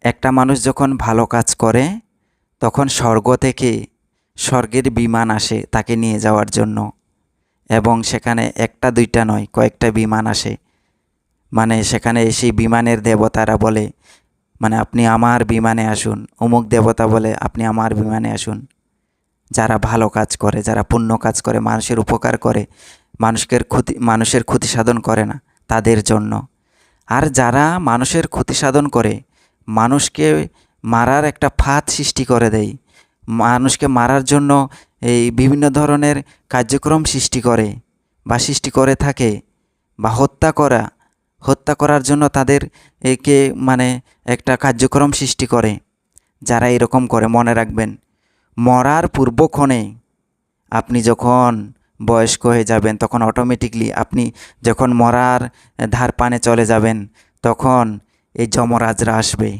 একটা মানুষ যখন ভালো কাজ করে তখন স্বর্গ থেকে স্বর্গের বিমান আসে তাকে নিয়ে যাওয়ার জন্য, এবং সেখানে একটা দুইটা নয়, কয়েকটা বিমান আসে। মানে সেখানে সেই বিমানের দেবতারা বলে, মানে আপনি আমার বিমানে আসুন। অমুক দেবতা বলে আপনি আমার বিমানে আসুন। যারা ভালো কাজ করে, যারা পুণ্য কাজ করে, মানুষের উপকার করে, মানুষের ক্ষতি সাধন করে না, তাদের জন্য। আর যারা মানুষের ক্ষতি সাধন করে, মানুষকে মারার একটা ফাঁদ সৃষ্টি করে দেয়, মানুষকে মারার জন্য এই বিভিন্ন ধরনের কার্যক্রম সৃষ্টি করে বা সৃষ্টি করে থাকে, বা হত্যা করার জন্য তাদের একে মানে একটা কার্যক্রম সৃষ্টি করে। যারা এরকম করে, মনে রাখবেন, মরার পূর্বক্ষণে আপনি যখন বয়স্ক হয়ে যাবেন, তখন অটোমেটিকলি আপনি যখন মরার ধার পানে চলে যাবেন, তখন এই যমরাজরা আসবে।